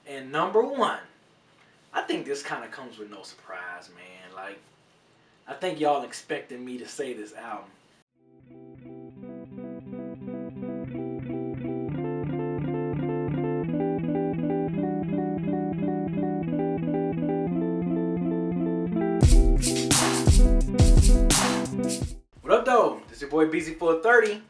And number one, I think this kind of comes with no surprise, man. Like, I think y'all expected me to say this album. What up, though? This is your boy Beezy430.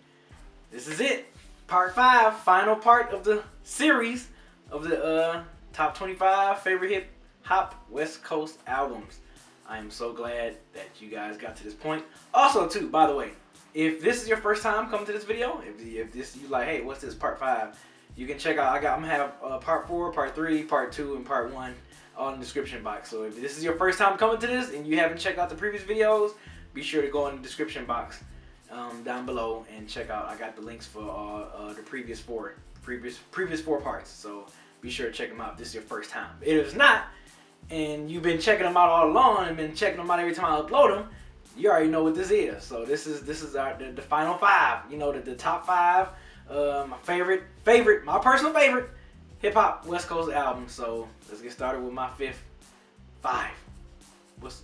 This is it. Part 5, final part of the series of the top 25 favorite hip hop West Coast albums. I am so glad that you guys got to this point. Also, too, by the way, if this is your first time coming to this video, if this you like, hey, what's this, part 5? You can check out. I'm gonna have part 4, part 3, part 2, and part 1 all in the description box. So if this is your first time coming to this and you haven't checked out the previous videos, be sure to go in the description box down below and check out. I got the links for the previous four parts. So be sure to check them out if this is your first time. If it's not, and you've been checking them out all along and been checking them out every time I upload them, you already know what this is. So this is the final 5. You know, the top 5. My my personal favorite hip hop West Coast album. So let's get started with my 5th. 5.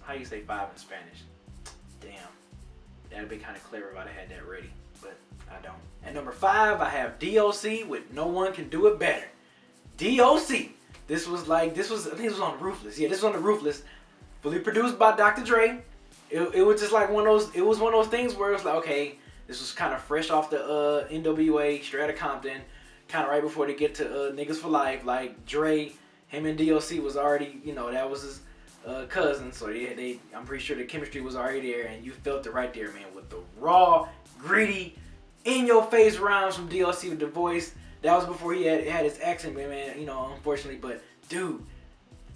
How you say 5 in Spanish? Damn, that'd be kind of clever if I had that ready, but I don't. At number 5, I have DOC with No One Can Do It Better. DOC. This was I think this was on Ruthless. Yeah, this was on the Ruthless. Fully produced by Dr. Dre. It was just like one of those things where it was like, okay, this was kind of fresh off the NWA, straight out of Compton, kind of right before they get to Niggas for Life. Like Dre, him and DOC was already, you know, that was his cousin, so I'm pretty sure the chemistry was already there, and you felt it right there, man, with the raw, gritty, in-your-face rhymes from DOC with the voice. That was before he had his accent, man, you know, unfortunately, but dude,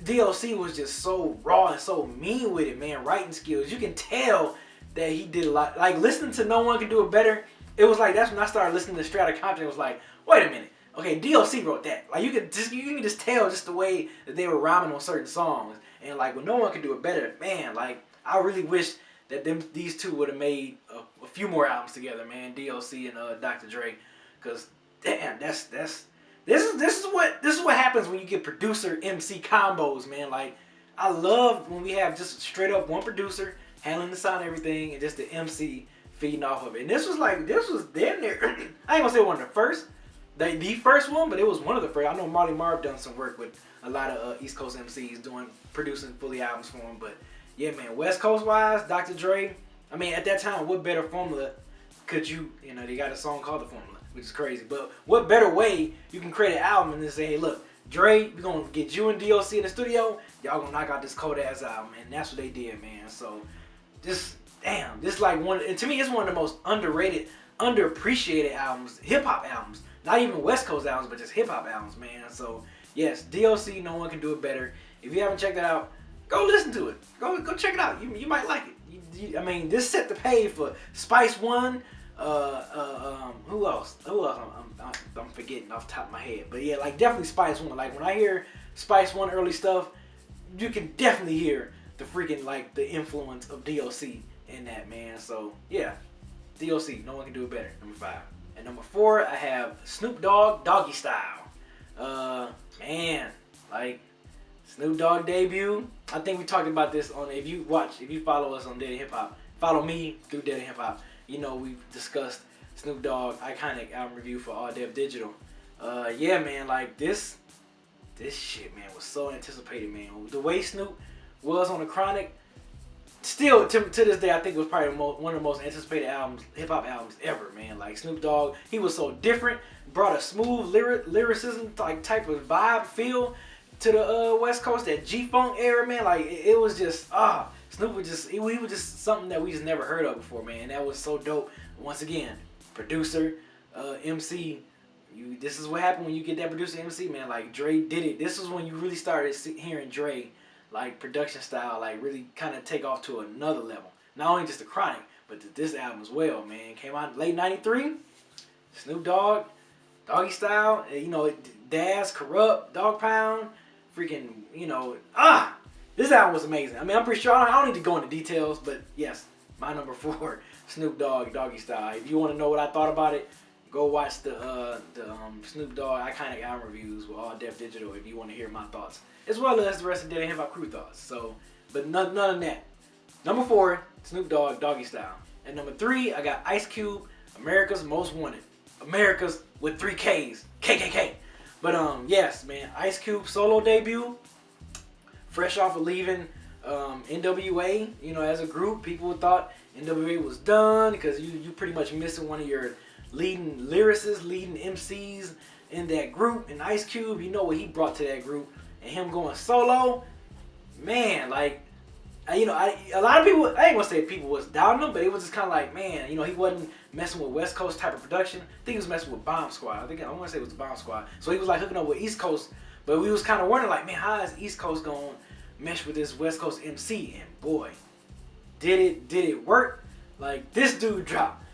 DOC was just so raw and so mean with it, man. Writing skills, you can tell that he did a lot. Like, listening to No One Can Do It Better, it was like, that's when I started listening to Strata Compton. It was like, wait a minute, okay, DOC wrote that. Like, you can just tell just the way that they were rhyming on certain songs. And like, when No One Can Do It Better, man, like, I really wish that these two would have made a few more albums together, man. DOC and Dr. Dre, because damn, this is what happens when you get producer MC combos, man. Like, I love when we have just straight up one producer handling the sound and everything, and just the MC feeding off of it. And this was damn near I ain't gonna say one of the first, the first one, but it was one of the first. I know Marley Marv done some work with a lot of East Coast MCs producing fully albums for him. But yeah, man, West Coast wise, Dr. Dre, I mean, at that time, what better formula could you know, they got a song called The Formula, which is crazy. But what better way you can create an album and then say, hey, look, Dre, we're going to get you and DOC in the studio. Y'all going to knock out this cold-ass album. And that's what they did, man. So, this like to me, it's one of the most underrated, underappreciated albums, hip-hop albums. Not even West Coast albums, but just hip-hop albums, man. So, yes, DOC, No One Can Do It Better. If you haven't checked that out, go listen to it. Go check it out. You might like it. I mean, this set the page for Spice One. Who else? I'm forgetting off the top of my head. But yeah, like, definitely Spice One. Like, when I hear Spice One early stuff, you can definitely hear the freaking, like, the influence of DOC in that, man. So yeah, DOC, No One Can Do It Better. Number 5. At number 4, I have Snoop Dogg, Doggy Style. Man, like, Snoop Dogg debut. I think we talked about this on, if you follow us on Dead Hip Hop, follow me through Dead Hip Hop. You know, we've discussed Snoop Dogg iconic album review for All Dev Digital. Yeah, man, like, this shit, man, was so anticipated, man. The way Snoop was on the Chronic, still to this day, I think it was probably one of the most anticipated hip hop albums ever, man. Like, Snoop Dogg, he was so different, brought a smooth lyricism type of vibe feel to the West Coast, that G-Funk era, man. Like, it was just Snoop was just, he was just something that we just never heard of before, man. That was so dope. Once again, producer, MC. This is what happened when you get that producer MC, man. Like, Dre did it. This was when you really started hearing Dre, like, production style, like, really kind of take off to another level. Not only just the Chronic, but this album as well, man. Came out late '93. Snoop Dogg, Doggy Style. You know, Daz, Corrupt, Dog Pound, freaking, you know, this album was amazing. I mean, I'm pretty sure, I don't need to go into details, but yes, my number 4, Snoop Dogg, Doggy Style. If you want to know what I thought about it, go watch the Snoop Dogg Iconic Album Reviews with All Def Digital if you want to hear my thoughts, as well as the rest of the Hip Hop Crew thoughts. So, but none of that. Number 4, Snoop Dogg, Doggy Style. And number 3, I got Ice Cube, America's Most Wanted. America's with 3 Ks, KKK. But yes, man, Ice Cube solo debut, fresh off of leaving NWA, you know, as a group. People thought NWA was done because you pretty much missing one of your leading lyricists, leading MCs in that group. And Ice Cube, you know what he brought to that group, and him going solo, man, like, you know, a lot of people, I ain't gonna say people was doubting him, but it was just kind of like, man, you know, he wasn't messing with West Coast type of production. I think he was messing with Bomb Squad. I want to say it was the Bomb Squad. So he was like hooking up with East Coast, but we was kind of wondering like, man, how is East Coast gonna mesh with this West Coast MC? And boy, did it work? Like, this dude dropped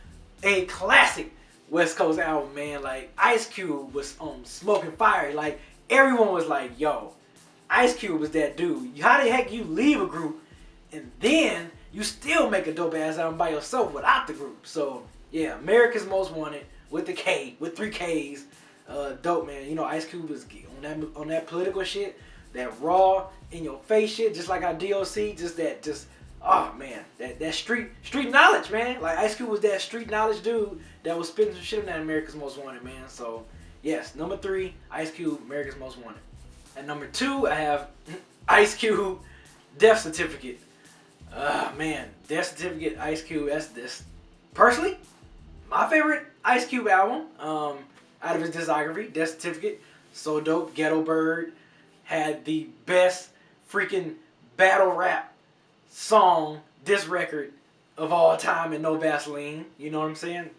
a classic West Coast album, man. Like, Ice Cube was smoking fire. Like, everyone was like, yo, Ice Cube was that dude. How the heck you leave a group and then you still make a dope ass album by yourself without the group? So yeah, America's Most Wanted with the K, with 3 Ks, dope, man. You know, Ice Cube was on that political shit, that raw in your face shit, just like our DOC, oh man, that street knowledge, man. Like, Ice Cube was that street knowledge dude that was spitting some shit on that America's Most Wanted, man. So yes, number 3, Ice Cube, America's Most Wanted. At number 2, I have Ice Cube, Death Certificate. Man, Death Certificate, Ice Cube, that's this. Personally, my favorite Ice Cube album, out of his discography, Death Certificate, so dope. Ghetto Bird had the best freaking battle rap song, this record of all time, and No Vaseline. You know what I'm saying?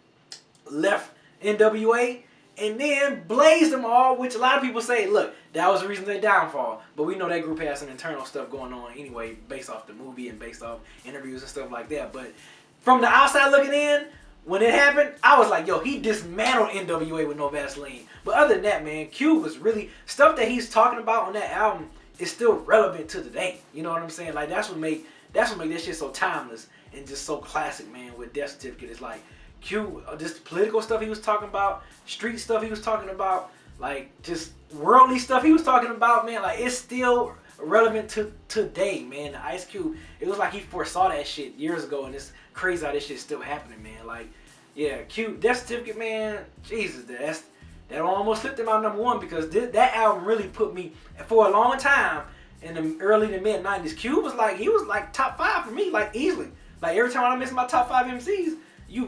Left NWA and then blazed them all, which a lot of people say, look, that was the reason for their downfall. But we know that group had some internal stuff going on anyway, based off the movie and based off interviews and stuff like that. But from the outside looking in, when it happened, I was like, yo, he dismantled NWA with No Vaseline. But other than that, man, Cube was really, stuff that he's talking about on that album is still relevant to today. You know what I'm saying? Like, that's what make that shit so timeless and just so classic, man. With Death Certificate, it's like Cube, just political stuff he was talking about, street stuff he was talking about, like just worldly stuff he was talking about, man. Like, it's still relevant to today, man. The Ice Cube, it was like he foresaw that shit years ago, and it's crazy how this shit's still happening, man. Like, yeah, Cube, Death Certificate, man. Jesus, that almost slipped in my number 1 because that album really put me, for a long time in the early to mid 90s. Cube was like, he was like top 5 for me, like easily. Like, every time I miss my top 5 MCs,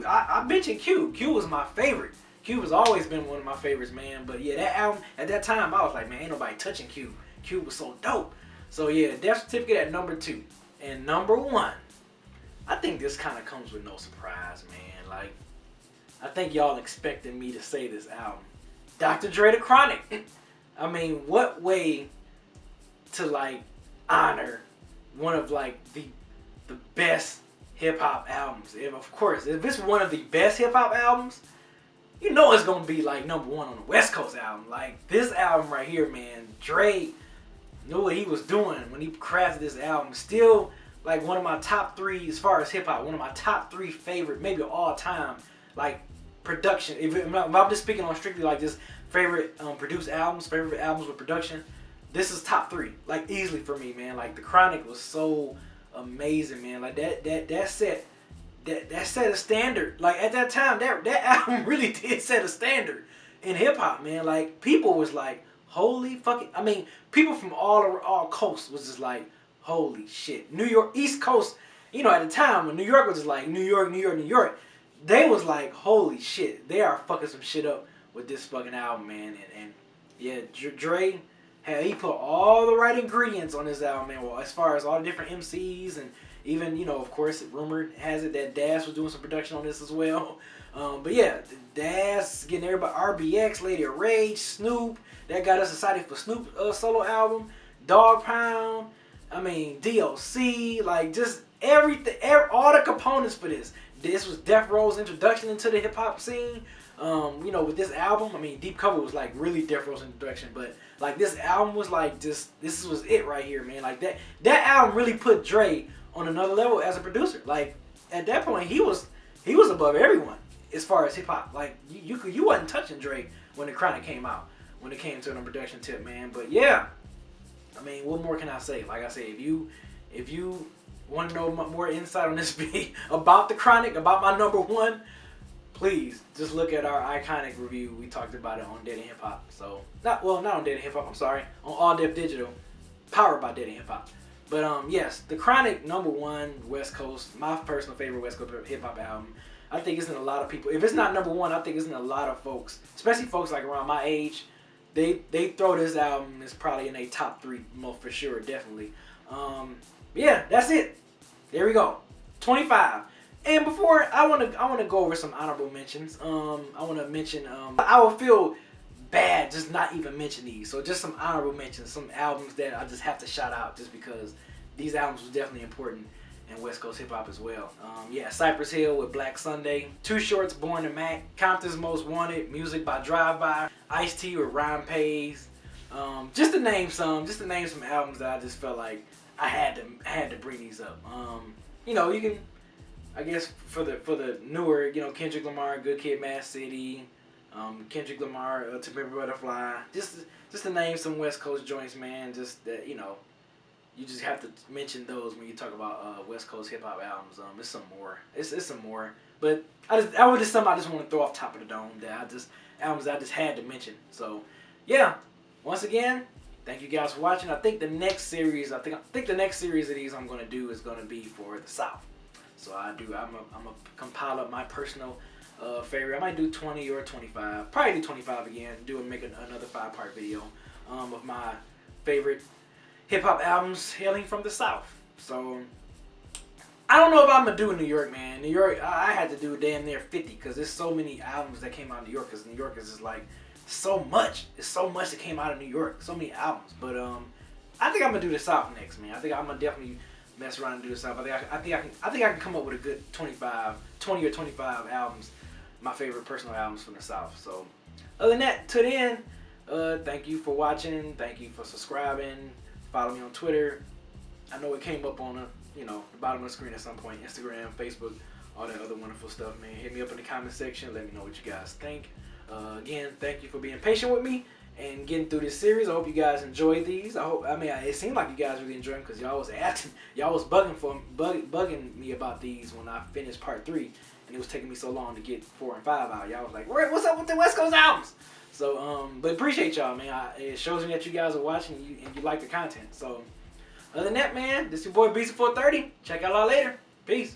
I mentioned Cube. Cube was my favorite. Cube has always been one of my favorites, man. But yeah, that album, at that time, I was like, man, ain't nobody touching Cube. Cube was so dope. So yeah, Death Certificate at number 2. And number 1, I think this kind of comes with no surprise, man. Like, I think y'all expecting me to say this album. Dr. Dre The Chronic. I mean, what way to, like, honor one of, like, the best hip-hop albums. Of course, if it's one of the best hip-hop albums, you know it's going to be, like, number 1 on the West Coast album. Like, this album right here, man, Dre knew what he was doing when he crafted this album. Still, like, one of my top 3, as far as hip-hop, one of my top 3 favorite, maybe all time, like, production. If I'm just speaking on strictly, like, just favorite produced albums, favorite albums with production, this is top 3, like, easily for me, man. Like, The Chronic was so amazing, man. Like, that set a standard. Like, at that time, that album really did set a standard in hip hop, man. Like, people was like, holy fucking, I mean, people from all coasts was just like, holy shit. New York, East Coast, you know, at the time when New York was just like, New York, they was like, holy shit, they are fucking some shit up with this fucking album, man. And yeah, Dre, he put all the right ingredients on this album, man. Well, as far as all the different MCs, and even, you know, of course, rumor has it that Das was doing some production on this as well. But yeah, Das, getting everybody, RBX, Lady of Rage, Snoop, that got us excited for Snoop solo album, Dog Pound, I mean, DLC, like, just everything, all the components for this. This was Death Row's introduction into the hip hop scene. You know, with this album, I mean, Deep Cover was like really Death Row's introduction, but like this album was like just, this was it right here, man. Like that album really put Dre on another level as a producer. Like, at that point, he was above everyone. as far as hip hop. Like you wasn't touching Drake when the Chronic came out, when it came to the production tip, man. But yeah, I mean, what more can I say? Like I said, if you want to know more insight on this beat about the Chronic, about my number one, please just look at our iconic review. We talked about it on Dead and Hip Hop. So not on Dead and Hip Hop. I'm sorry, on All Def Digital, powered by Dead and Hip Hop. But yes, the Chronic number one West Coast, my personal favorite West Coast hip hop album. I think it's in a lot of people. If it's not number one, I think it's in a lot of folks, especially folks like around my age. They throw this album as probably in a top three, for sure, definitely. Yeah, that's it. There we go, 25. And before I want to go over some honorable mentions. I want to mention. I would feel bad just not even mention these. So just some honorable mentions, some albums that I just have to shout out just because these albums were definitely important in West Coast hip hop as well. Yeah, Cypress Hill with Black Sunday, Too Short's Born to Mac, Compton's Most Wanted, Music by Drive-By, Ice-T with Rhyme Pays. Just to name some albums that I just felt like I had to bring these up. You know, you can, I guess for the newer, you know, Kendrick Lamar, Good Kid, Mad City, Kendrick Lamar, To Pimp a Butterfly. Just to name some West Coast joints, man. Just that, you know, you just have to mention those when you talk about West Coast hip hop albums. It's some more. It's some more. But I would just something I just want to throw off top of the dome that albums I just had to mention. So yeah, once again, thank you guys for watching. I think the next series, I think the next series of these I'm gonna do is gonna be for the South. So I'm a compile up my personal favorite. I might do 20 or 25. Probably do 25 again. Make another 5-part video of my favorite hip hop albums hailing from the South. So I don't know if I'm gonna do in New York, man. New York, I had to do damn near 50 because there's so many albums that came out of New York. Because New York is just like so much. It's so much that came out of New York. So many albums. But I think I'm gonna do the South next, man. I think I'm gonna definitely mess around and do the South. I think I can come up with a good 20 or 25 albums. My favorite personal albums from the South. So other than that, to the end, thank you for watching. Thank you for subscribing. Follow me on Twitter. I know it came up on the bottom of the screen at some point. Instagram, Facebook, all that other wonderful stuff, man. Hit me up in the comment section. Let me know what you guys think. Again, thank you for being patient with me and getting through this series. I hope you guys enjoyed these. It seemed like you guys really enjoyed them because y'all was asking, y'all was bugging me about these when I finished part 3, and it was taking me so long to get 4 and 5 out. Y'all was like, "What's up with the West Coast albums?" So, but appreciate y'all, man. It shows me that you guys are watching and you like the content. So, other than that, man, this is your boy Beezy430. Check out y'all later. Peace.